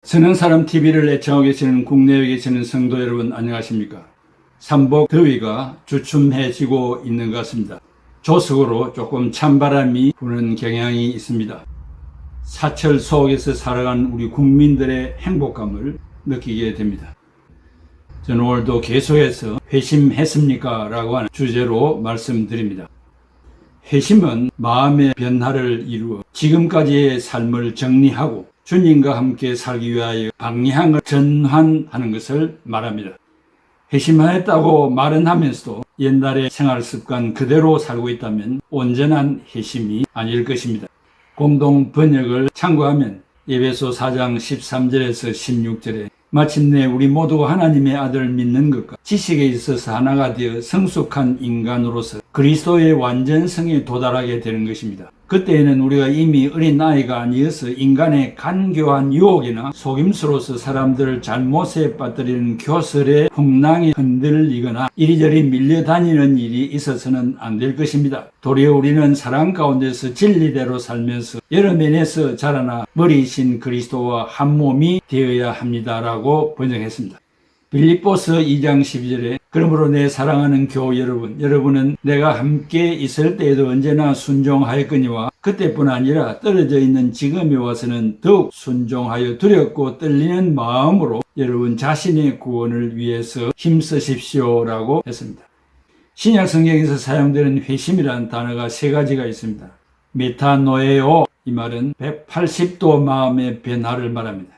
선행사람 TV를 애청하고 계시는 국내에 계시는 성도 여러분 안녕하십니까? 삼복 더위가 주춤해지고 있는 것 같습니다. 조석으로 조금 찬바람이 부는 경향이 있습니다. 사철 속에서 살아간 우리 국민들의 행복감을 느끼게 됩니다. 저는 오늘도 계속해서 회심했습니까? 라고 하는 주제로 말씀드립니다. 회심은 마음의 변화를 이루어 지금까지의 삶을 정리하고 주님과 함께 살기 위하여 방향을 전환하는 것을 말합니다. 회심하였다고 말은 하면서도 옛날의 생활 습관 그대로 살고 있다면 온전한 회심이 아닐 것입니다. 공동 번역을 참고하면 에베소 4장 13절에서 16절에 마침내 우리 모두가 하나님의 아들을 믿는 것과 지식에 있어서 하나가 되어 성숙한 인간으로서 그리스도의 완전성에 도달하게 되는 것입니다. 그때에는 우리가 이미 어린아이가 아니어서 인간의 간교한 유혹이나 속임수로서 사람들을 잘못에 빠뜨리는 교설의 풍랑에 흔들리거나 이리저리 밀려다니는 일이 있어서는 안 될 것입니다. 도리어 우리는 사랑 가운데서 진리대로 살면서 여러 면에서 자라나 머리이신 그리스도와 한 몸이 되어야 합니다라고 번역했습니다. 빌립보서 2장 12절에 그러므로 내 사랑하는 교우 여러분은 내가 함께 있을 때에도 언제나 순종하였거니와 그때뿐 아니라 떨어져 있는 지금에 와서는 더욱 순종하여 두렵고 떨리는 마음으로 여러분 자신의 구원을 위해서 힘쓰십시오라고 했습니다. 신약 성경에서 사용되는 회심이라는 단어가 세 가지가 있습니다. 메타노에오, 이 말은 180도 마음의 변화를 말합니다.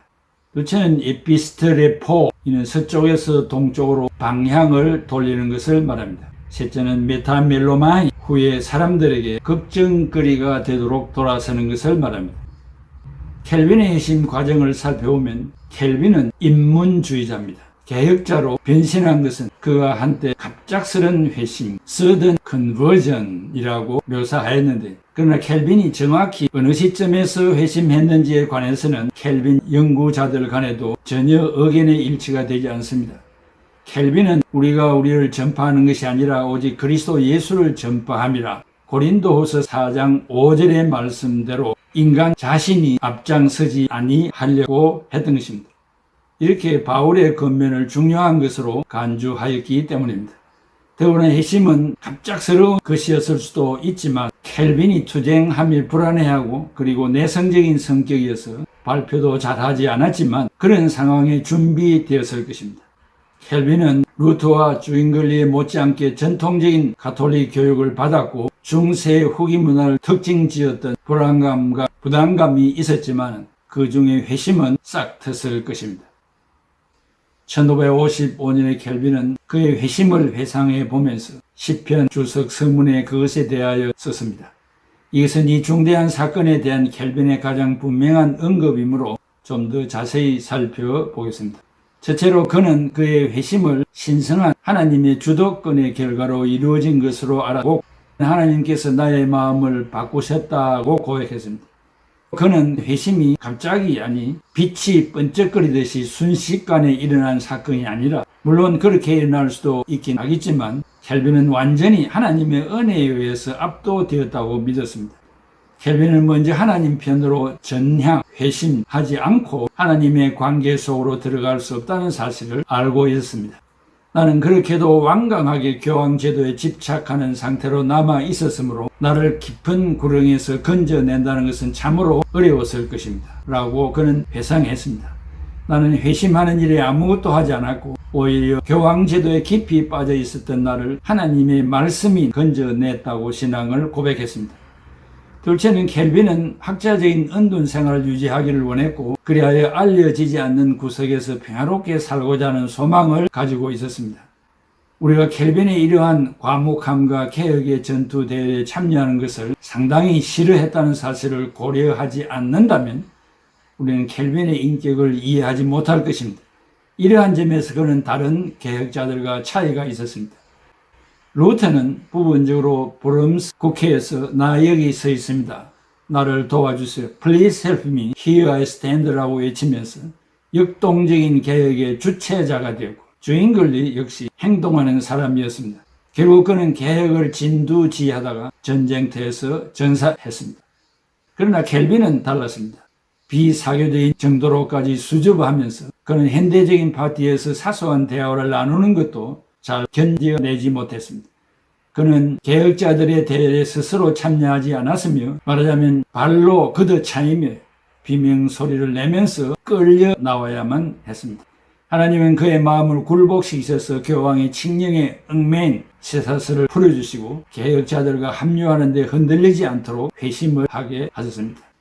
둘째는 에피스트레포, 이는 서쪽에서 동쪽으로 방향을 돌리는 것을 말합니다. 셋째는 메타멜로마이, 후에 사람들에게 걱정거리가 되도록 돌아서는 것을 말합니다. 켈빈의 회심 과정을 살펴보면 켈빈은 인문주의자입니다. 개혁자로 변신한 것은 그가 한때 갑작스런 회심, sudden conversion이라고 묘사하였는데, 그러나 켈빈이 정확히 어느 시점에서 회심했는지에 관해서는 켈빈 연구자들 간에도 전혀 의견의 일치가 되지 않습니다. 켈빈은 우리가 우리를 전파하는 것이 아니라 오직 그리스도 예수를 전파함이라 고린도후서 4장 5절의 말씀대로 인간 자신이 앞장서지 아니하려고 했던 것입니다. 이렇게 바울의 권면을 중요한 것으로 간주하였기 때문입니다. 더구나 회심은 갑작스러운 것이었을 수도 있지만 켈빈이 투쟁함을 불안해하고 그리고 내성적인 성격이어서 발표도 잘하지 않았지만 그런 상황에 준비되었을 것입니다. 켈빈은 루터와 주인글리에 못지않게 전통적인 가톨릭 교육을 받았고 중세 후기 문화를 특징지었던 불안감과 부담감이 있었지만 그 중에 회심은 싹 텄을 것입니다. 1555년에 켈빈은 그의 회심을 회상해 보면서 시편 주석 서문에 그것에 대하여 썼습니다. 이것은 이 중대한 사건에 대한 켈빈의 가장 분명한 언급이므로 좀 더 자세히 살펴보겠습니다. 첫째로 그는 그의 회심을 신성한 하나님의 주도권의 결과로 이루어진 것으로 알았고 하나님께서 나의 마음을 바꾸셨다고 고백했습니다. 그는 회심이 갑자기 아니 빛이 번쩍거리듯이 순식간에 일어난 사건이 아니라 물론 그렇게 일어날 수도 있긴 하겠지만 켈빈은 완전히 하나님의 은혜에 의해서 압도되었다고 믿었습니다. 켈빈은 먼저 하나님 편으로 전향, 회심하지 않고 하나님의 관계 속으로 들어갈 수 없다는 사실을 알고 있었습니다. 나는 그렇게도 완강하게 교황제도에 집착하는 상태로 남아 있었으므로 나를 깊은 구렁에서 건져낸다는 것은 참으로 어려웠을 것입니다. 라고 그는 회상했습니다. 나는 회심하는 일에 아무것도 하지 않았고 오히려 교황제도에 깊이 빠져 있었던 나를 하나님의 말씀이 건져냈다고 신앙을 고백했습니다. 둘째는 켈빈은 학자적인 은둔 생활을 유지하기를 원했고 그리하여 알려지지 않는 구석에서 평화롭게 살고자 하는 소망을 가지고 있었습니다. 우리가 켈빈의 이러한 과묵함과 개혁의 전투 대회에 참여하는 것을 상당히 싫어했다는 사실을 고려하지 않는다면 우리는 켈빈의 인격을 이해하지 못할 것입니다. 이러한 점에서 그는 다른 개혁자들과 차이가 있었습니다. 루터는 부분적으로 브름스 국회에서 나 여기 서 있습니다. 나를 도와주세요. Please help me. Here I stand라고 외치면서 역동적인 개혁의 주체자가 되었고 주인글리 역시 행동하는 사람이었습니다. 결국 그는 개혁을 진두지휘하다가 전쟁터에서 전사했습니다. 그러나 켈빈은 달랐습니다. 비사교적인 정도로까지 수줍어하면서 그는 현대적인 파티에서 사소한 대화를 나누는 것도 잘 견뎌내지 못했습니다. 그는 개혁자들의 대회에 스스로 참여하지 않았으며 말하자면 발로 걷어차이며 비명소리를 내면서 끌려 나와야만 했습니다. 하나님은 그의 마음을 굴복시키셔서 교황의 칙령에 얽매인 쇠사슬을 풀어주시고 개혁자들과 합류하는 데 흔들리지 않도록 회심을 하게 하셨습니다.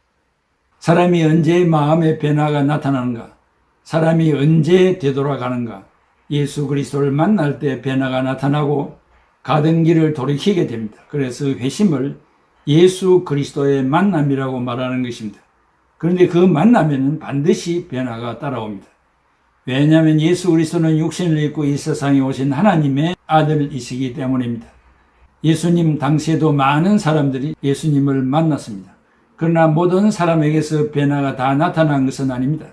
사람이 언제 마음의 변화가 나타나는가? 사람이 언제 되돌아가는가? 예수 그리스도를 만날 때 변화가 나타나고 가던 길을 돌이키게 됩니다. 그래서 회심을 예수 그리스도의 만남이라고 말하는 것입니다. 그런데 그 만남에는 반드시 변화가 따라옵니다. 왜냐하면 예수 그리스도는 육신을 입고 이 세상에 오신 하나님의 아들이시기 때문입니다. 예수님 당시에도 많은 사람들이 예수님을 만났습니다. 그러나 모든 사람에게서 변화가 다 나타난 것은 아닙니다.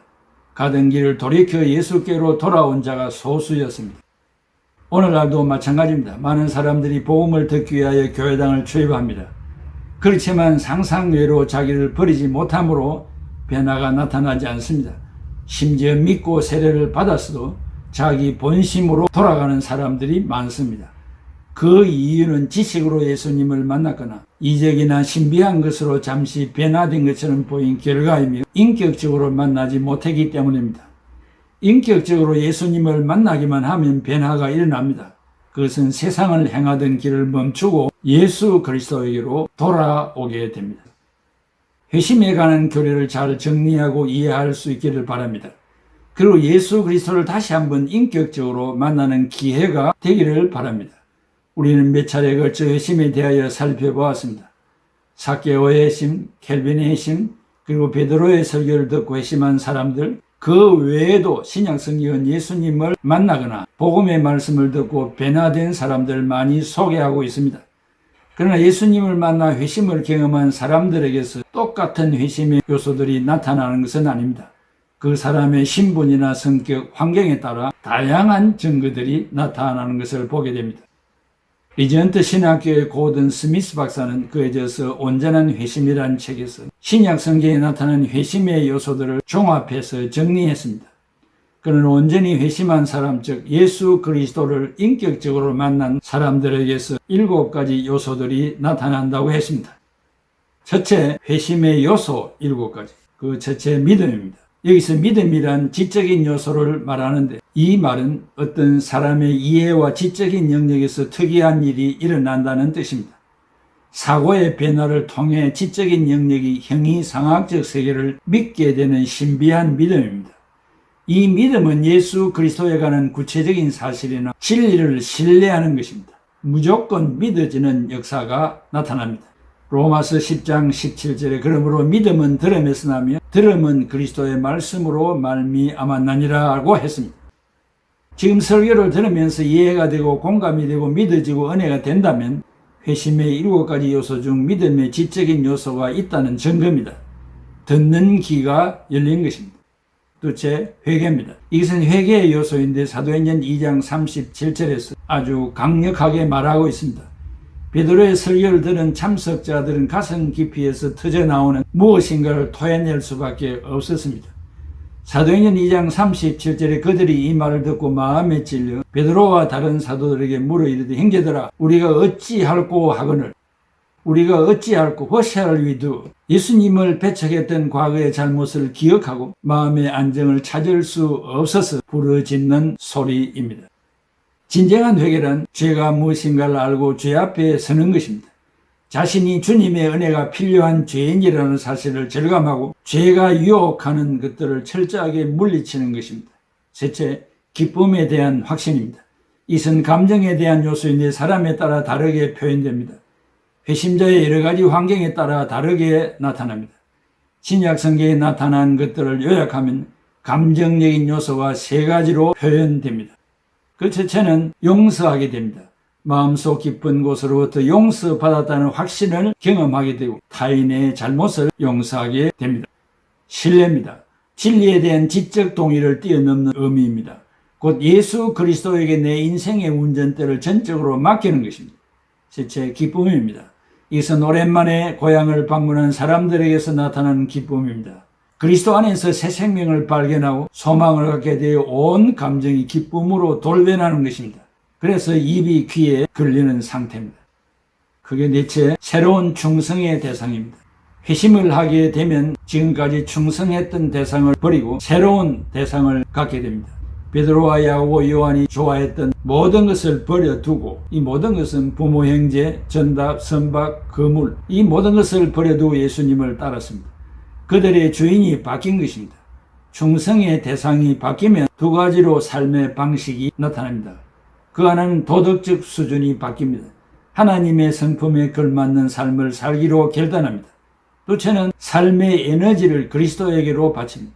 가던 길을 돌이켜 예수께로 돌아온 자가 소수였습니다. 오늘날도 마찬가지입니다. 많은 사람들이 복음을 듣기 위하여 교회당을 출입합니다. 그렇지만 상상외로 자기를 버리지 못함으로 변화가 나타나지 않습니다. 심지어 믿고 세례를 받았어도 자기 본심으로 돌아가는 사람들이 많습니다. 그 이유는 지식으로 예수님을 만났거나 이적이나 신비한 것으로 잠시 변화된 것처럼 보인 결과이며 인격적으로 만나지 못했기 때문입니다. 인격적으로 예수님을 만나기만 하면 변화가 일어납니다. 그것은 세상을 행하던 길을 멈추고 예수 그리스도에게로 돌아오게 됩니다. 회심에 관한 교리를 잘 정리하고 이해할 수 있기를 바랍니다. 그리고 예수 그리스도를 다시 한번 인격적으로 만나는 기회가 되기를 바랍니다. 우리는 몇 차례에 걸쳐 회심에 대하여 살펴보았습니다. 삭개오의 회심, 켈빈의 회심, 그리고 베드로의 설교를 듣고 회심한 사람들, 그 외에도 신약 성경은 예수님을 만나거나 복음의 말씀을 듣고 변화된 사람들을 많이 소개하고 있습니다. 그러나 예수님을 만나 회심을 경험한 사람들에게서 똑같은 회심의 요소들이 나타나는 것은 아닙니다. 그 사람의 신분이나 성격, 환경에 따라 다양한 증거들이 나타나는 것을 보게 됩니다. 리전트 신학교의 고든 스미스 박사는 그에 대해서 온전한 회심이라는 책에서 신약 성경에 나타난 회심의 요소들을 종합해서 정리했습니다. 그는 온전히 회심한 사람, 즉 예수 그리스도를 인격적으로 만난 사람들에게서 7가지 요소들이 나타난다고 했습니다. 첫째, 회심의 요소 7가지. 그 첫째, 믿음입니다. 여기서 믿음이란 지적인 요소를 말하는데 이 말은 어떤 사람의 이해와 지적인 영역에서 특이한 일이 일어난다는 뜻입니다. 사고의 변화를 통해 지적인 영역이 형이상학적 세계를 믿게 되는 신비한 믿음입니다. 이 믿음은 예수 그리스도에 관한 구체적인 사실이나 진리를 신뢰하는 것입니다. 무조건 믿어지는 역사가 나타납니다. 로마서 10장 17절에 그러므로 믿음은 들음에서 나며 들음은 그리스도의 말씀으로 말미암았나니라고 했습니다. 지금 설교를 들으면서 이해가 되고 공감이 되고 믿어지고 은혜가 된다면 회심의 7가지 요소 중 믿음의 지적인 요소가 있다는 증거입니다. 듣는 귀가 열린 것입니다. 둘째, 회개입니다. 이것은 회개의 요소인데 사도행전 2장 37절에서 아주 강력하게 말하고 있습니다. 베드로의 설교를 들은 참석자들은 가슴 깊이에서 터져나오는 무엇인가를 토해낼 수밖에 없었습니다. 사도행전 2장 37절에 그들이 이 말을 듣고 마음에 찔려 베드로와 다른 사도들에게 물어 이르되 형제들아 우리가 어찌할꼬 하거늘 우리가 어찌할꼬 what we do 예수님을 배척했던 과거의 잘못을 기억하고 마음의 안정을 찾을 수 없어서 부르짖는 소리입니다. 진정한 회개란 죄가 무엇인가를 알고 죄 앞에 서는 것입니다. 자신이 주님의 은혜가 필요한 죄인이라는 사실을 절감하고 죄가 유혹하는 것들을 철저하게 물리치는 것입니다. 셋째, 기쁨에 대한 확신입니다. 이것은 감정에 대한 요소인데 사람에 따라 다르게 표현됩니다. 회심자의 여러 가지 환경에 따라 다르게 나타납니다. 신약 성경에 나타난 것들을 요약하면 감정적인 요소가 3가지로 표현됩니다. 그 첫째는 용서하게 됩니다. 마음속 깊은 곳으로부터 용서받았다는 확신을 경험하게 되고 타인의 잘못을 용서하게 됩니다. 신뢰입니다. 진리에 대한 지적 동의를 뛰어넘는 의미입니다. 곧 예수 그리스도에게 내 인생의 운전대를 전적으로 맡기는 것입니다. 셋째, 기쁨입니다. 이것은 오랜만에 고향을 방문한 사람들에게서 나타나는 기쁨입니다. 그리스도 안에서 새 생명을 발견하고 소망을 갖게 되어 온 감정이 기쁨으로 돌변하는 것입니다. 그래서 입이 귀에 걸리는 상태입니다. 그게 대체 새로운 충성의 대상입니다. 회심을 하게 되면 지금까지 충성했던 대상을 버리고 새로운 대상을 갖게 됩니다. 베드로와 야고보, 요한이 좋아했던 모든 것을 버려두고, 이 모든 것은 부모, 형제, 전답, 선박, 거물, 이 모든 것을 버려두고 예수님을 따랐습니다. 그들의 주인이 바뀐 것입니다. 충성의 대상이 바뀌면 두 가지로 삶의 방식이 나타납니다. 그 하나는 도덕적 수준이 바뀝니다. 하나님의 성품에 걸맞는 삶을 살기로 결단합니다. 둘째는 삶의 에너지를 그리스도에게로 바칩니다.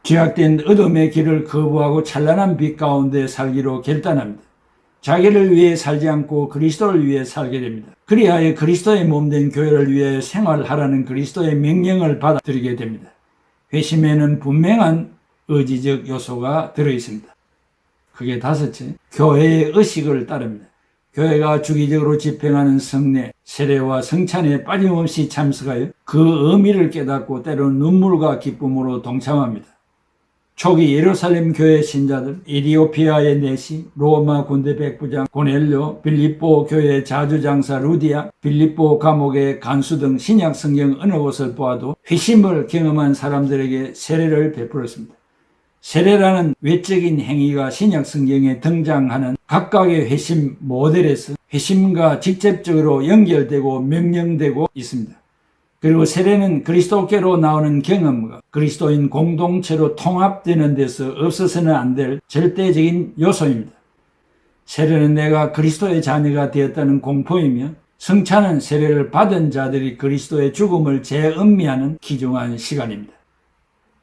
죄악된 어둠의 길을 거부하고 찬란한 빛 가운데 살기로 결단합니다. 자기를 위해 살지 않고 그리스도를 위해 살게 됩니다. 그리하여 그리스도의 몸된 교회를 위해 생활하라는 그리스도의 명령을 받아들이게 됩니다. 회심에는 분명한 의지적 요소가 들어있습니다. 그게 다섯째, 교회의 의식을 따릅니다. 교회가 주기적으로 집행하는 성례, 세례와 성찬에 빠짐없이 참석하여 그 의미를 깨닫고 때로는 눈물과 기쁨으로 동참합니다. 초기 예루살렘 교회 신자들, 에티오피아의 내시, 로마 군대 백부장 고넬료, 빌립보 교회 자주장사 루디아, 빌립보 감옥의 간수 등 신약 성경 어느 곳을 보아도 회심을 경험한 사람들에게 세례를 베풀었습니다. 세례라는 외적인 행위가 신약 성경에 등장하는 각각의 회심 모델에서 회심과 직접적으로 연결되고 명령되고 있습니다. 그리고 세례는 그리스도께로 나오는 경험과 그리스도인 공동체로 통합되는 데서 없어서는 안 될 절대적인 요소입니다. 세례는 내가 그리스도의 자녀가 되었다는 공포이며, 성찬은 세례를 받은 자들이 그리스도의 죽음을 재음미하는 귀중한 시간입니다.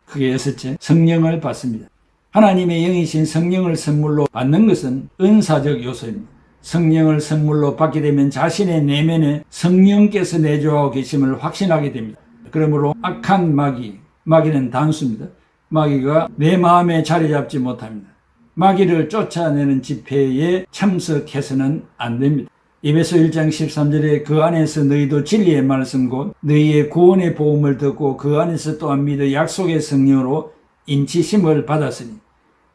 그게 여섯째, 성령을 받습니다. 하나님의 영이신 성령을 선물로 받는 것은 은사적 요소입니다. 성령을 선물로 받게 되면 자신의 내면에 성령께서 내주하고 계심을 확신하게 됩니다. 그러므로 악한 마귀는 단수입니다. 마귀가 내 마음에 자리 잡지 못합니다. 마귀를 쫓아내는 집회에 참석해서는 안 됩니다. 에베소 1장 13절에 그 안에서 너희도 진리의 말씀 곧 너희의 구원의 복음을 듣고 그 안에서 또한 믿어 약속의 성령으로 인치심을 받았으니,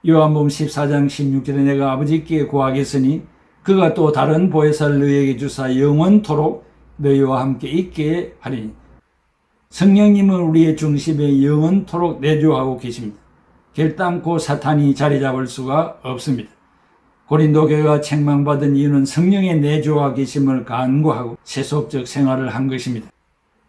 요한복음 14장 16절에 내가 아버지께 구하겠으니 그가 또 다른 보혜사를 너희에게 주사 영원토록 너희와 함께 있게 하리니. 성령님은 우리의 중심에 영원토록 내주하고 계십니다. 결단코 사탄이 자리 잡을 수가 없습니다. 고린도 교회가 책망받은 이유는 성령의 내주와 계심을 간구하고 세속적 생활을 한 것입니다.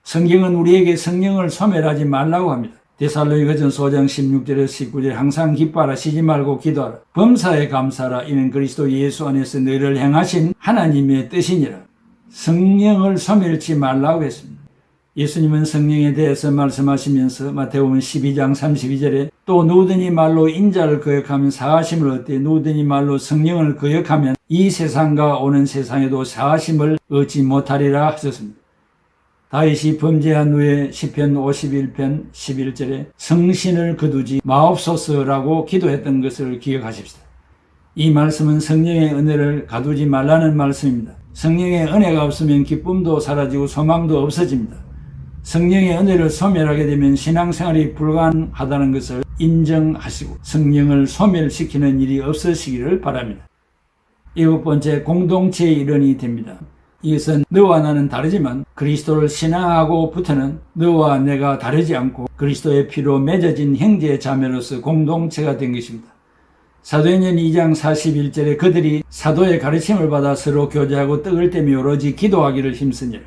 성경은 우리에게 성령을 소멸하지 말라고 합니다. 데살로니가전서 5장 16절에서 19절에 항상 기뻐하라, 쉬지 말고 기도하라, 범사에 감사하라, 이는 그리스도 예수 안에서 너희를 행하신 하나님의 뜻이니라. 성령을 소멸치 말라고 했습니다. 예수님은 성령에 대해서 말씀하시면서 마태복음 12장 32절에 또 누구든지 말로 인자를 거역하면 사하심을 얻되 누구든지 말로 성령을 거역하면 이 세상과 오는 세상에도 사하심을 얻지 못하리라 하셨습니다. 다윗이 범죄한 후에 시편 51편 11절에 성신을 거두지 마옵소서라고 기도했던 것을 기억하십시다. 이 말씀은 성령의 은혜를 가두지 말라는 말씀입니다. 성령의 은혜가 없으면 기쁨도 사라지고 소망도 없어집니다. 성령의 은혜를 소멸하게 되면 신앙생활이 불가능하다는 것을 인정하시고 성령을 소멸시키는 일이 없으시기를 바랍니다. 일곱 번째, 공동체의 일원이 됩니다. 이것은 너와 나는 다르지만 그리스도를 신앙하고부터는 너와 내가 다르지 않고 그리스도의 피로 맺어진 형제 자매로서 공동체가 된 것입니다. 사도행전 2장 41절에 그들이 사도의 가르침을 받아 서로 교제하고 떡을 떼며 오로지 기도하기를 힘쓰니라.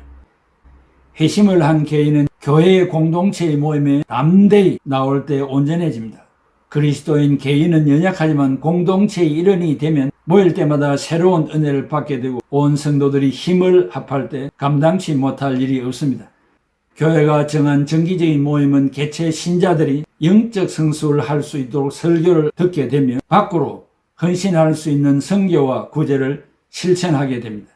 회심을 한 교인은 교회의 공동체의 모임에 담대히 나올 때 온전해집니다. 그리스도인 개인은 연약하지만 공동체의 일원이 되면 모일 때마다 새로운 은혜를 받게 되고 온 성도들이 힘을 합할 때 감당치 못할 일이 없습니다. 교회가 정한 정기적인 모임은 개체 신자들이 영적 성숙을 할 수 있도록 설교를 듣게 되며 밖으로 헌신할 수 있는 선교와 구제를 실천하게 됩니다.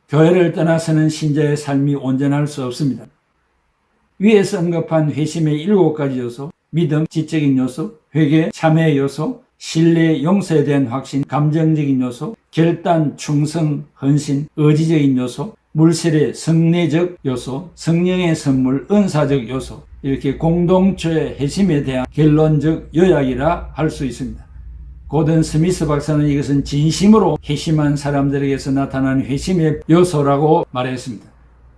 교회를 떠나서는 신자의 삶이 온전할 수 없습니다. 위에서 언급한 회심의 7가지 요소, 믿음, 지적인 요소, 회개, 참회 요소, 신뢰, 용서에 대한 확신, 감정적인 요소, 결단, 충성, 헌신, 의지적인 요소, 물세례, 성례적 요소, 성령의 선물, 은사적 요소, 이렇게 공동체의 회심에 대한 결론적 요약이라 할 수 있습니다. 고든 스미스 박사는 이것은 진심으로 회심한 사람들에게서 나타난 회심의 요소라고 말했습니다.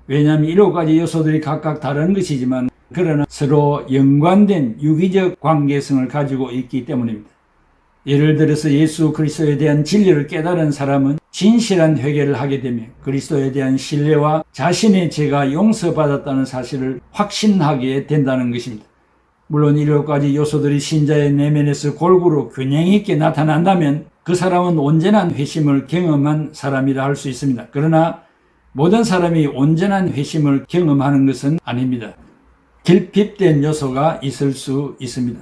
왜냐하면 7가지 요소들이 각각 다른 것이지만 그러나 서로 연관된 유기적 관계성을 가지고 있기 때문입니다. 예를 들어서 예수 그리스도에 대한 진리를 깨달은 사람은 진실한 회개를 하게 되며 그리스도에 대한 신뢰와 자신의 죄가 용서받았다는 사실을 확신하게 된다는 것입니다. 물론 7가지 요소들이 신자의 내면에서 골고루 균형 있게 나타난다면 그 사람은 온전한 회심을 경험한 사람이라 할 수 있습니다. 그러나 모든 사람이 온전한 회심을 경험하는 것은 아닙니다. 결핍된 요소가 있을 수 있습니다.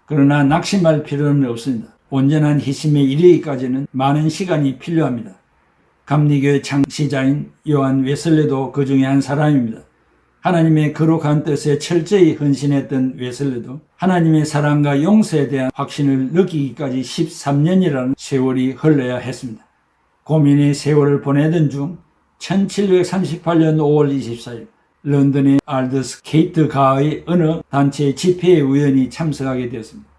그러나 낙심할 필요는 없습니다. 온전한 회심에 이르기까지는 많은 시간이 필요합니다. 감리교의 창시자인 요한 웨슬레도 그 중에 한 사람입니다. 하나님의 거룩한 뜻에 철저히 헌신했던 웨슬레도 하나님의 사랑과 용서에 대한 확신을 느끼기까지 13년이라는 세월이 흘러야 했습니다. 고민의 세월을 보내던 중 1738년 5월 24일 런던의 알더스케이트 가의 어느 단체의 집회에 우연히 참석하게 되었습니다.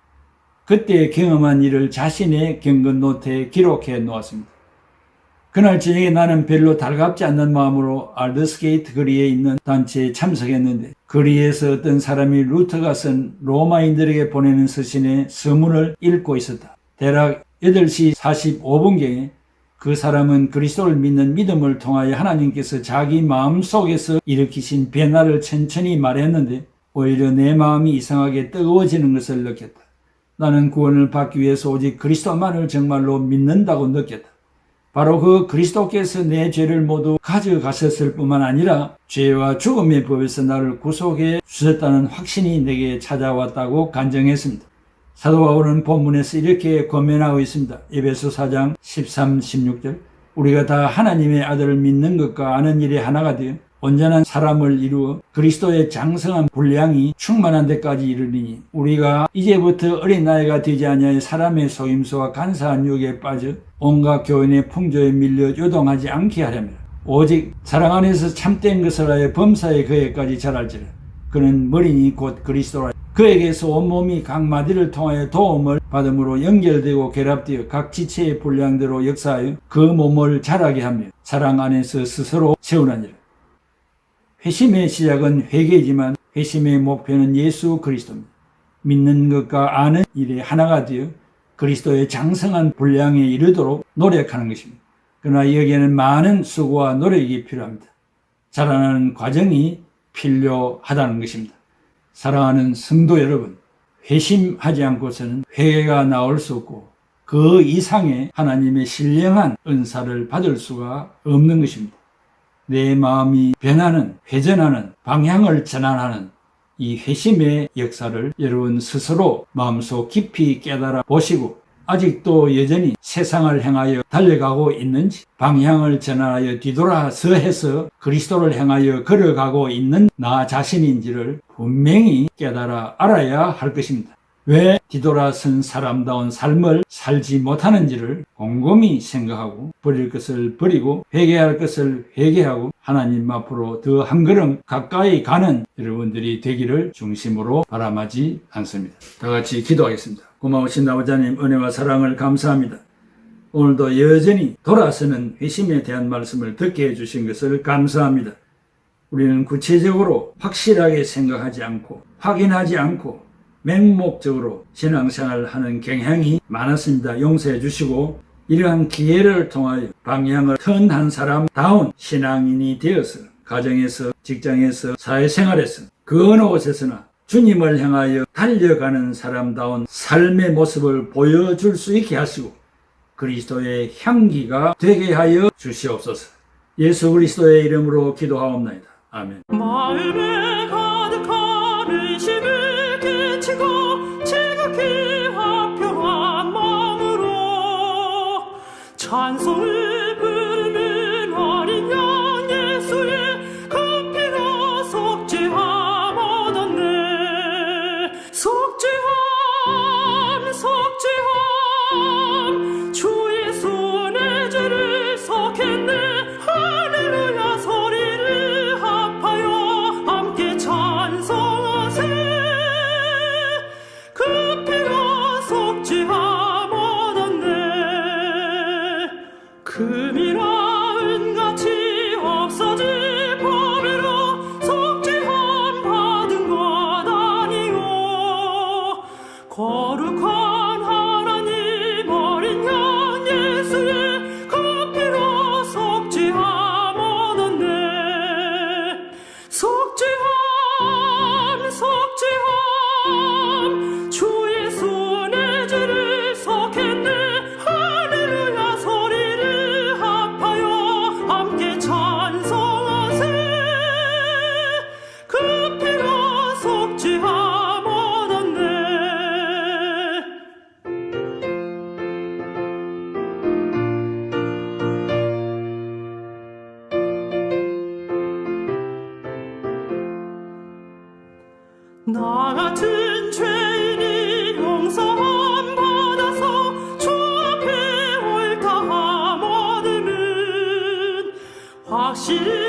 그때 경험한 일을 자신의 경건 노트에 기록해 놓았습니다. 그날 저녁에 나는 별로 달갑지 않는 마음으로 알더스게이트 거리에 있는 단체에 참석했는데 거리에서 어떤 사람이 루터가 쓴 로마인들에게 보내는 서신의 서문을 읽고 있었다. 대략 8시 45분경에 그 사람은 그리스도를 믿는 믿음을 통하여 하나님께서 자기 마음속에서 일으키신 변화를 천천히 말했는데 오히려 내 마음이 이상하게 뜨거워지는 것을 느꼈다. 나는 구원을 받기 위해서 오직 그리스도만을 정말로 믿는다고 느꼈다. 바로 그 그리스도께서 내 죄를 모두 가져가셨을 뿐만 아니라 죄와 죽음의 법에서 나를 구속해 주셨다는 확신이 내게 찾아왔다고 간증했습니다. 사도 바울은 본문에서 이렇게 권면하고 있습니다. 에베소 4장 13, 16절 우리가 다 하나님의 아들을 믿는 것과 아는 일에 하나가 되어 온전한 사람을 이루어 그리스도의 장성한 분량이 충만한 데까지 이르리니 우리가 이제부터 어린 나이가 되지 아니하여 사람의 속임수와 간사한 유혹에 빠져 온갖 교훈의 풍조에 밀려 요동하지 않게 하렵니다. 오직 사랑 안에서 참된 것을 하여 범사의 그에까지 자랄지라. 그는 머리니 곧 그리스도라. 그에게서 온몸이 각 마디를 통하여 도움을 받음으로 연결되고 결합되어 각 지체의 분량대로 역사하여 그 몸을 자라게 하며 사랑 안에서 스스로 세우나니라. 회심의 시작은 회개이지만 회심의 목표는 예수 그리스도입니다. 믿는 것과 아는 일에 하나가 되어 그리스도의 장성한 분량에 이르도록 노력하는 것입니다. 그러나 여기에는 많은 수고와 노력이 필요합니다. 자라나는 과정이 필요하다는 것입니다. 사랑하는 성도 여러분, 회심하지 않고서는 회개가 나올 수 없고 그 이상의 하나님의 신령한 은사를 받을 수가 없는 것입니다. 내 마음이 변하는, 회전하는, 방향을 전환하는 이 회심의 역사를 여러분 스스로 마음속 깊이 깨달아 보시고 아직도 여전히 세상을 향하여 달려가고 있는지 방향을 전환하여 뒤돌아서 해서 그리스도를 향하여 걸어가고 있는 나 자신인지를 분명히 깨달아 알아야 할 것입니다. 왜 뒤돌아선 사람다운 삶을 살지 못하는지를 곰곰이 생각하고 버릴 것을 버리고 회개할 것을 회개하고 하나님 앞으로 더 한 걸음 가까이 가는 여러분들이 되기를 중심으로 바람하지 않습니다. 다 같이 기도하겠습니다. 고마우신 아버지 하나님 은혜와 사랑을 감사합니다. 오늘도 여전히 돌아서는 회심에 대한 말씀을 듣게 해주신 것을 감사합니다. 우리는 구체적으로 확실하게 생각하지 않고 확인하지 않고 맹목적으로 신앙생활을 하는 경향이 많았습니다. 용서해 주시고 이러한 기회를 통하여 방향을 턴한 사람다운 신앙인이 되어서 가정에서 직장에서 사회생활에서 그 어느 곳에서나 주님을 향하여 달려가는 사람다운 삶의 모습을 보여줄 수 있게 하시고 그리스도의 향기가 되게 하여 주시옵소서. 예수 그리스도의 이름으로 기도하옵나이다. 아멘. 마음에 가득한 의심을 깨치고 지극히 화평한 마음으로 찬송을 부르는 어린 양 예수의 그 피가 속죄함 얻었네. 속죄함 속죄함 주 예수 내 죄를 속했네. 할렐루야 소리를 합하여 함께 찬송하세. 나 같은 죄인이 용서함 받아서 주 앞에 옳다함 얻음은 확실히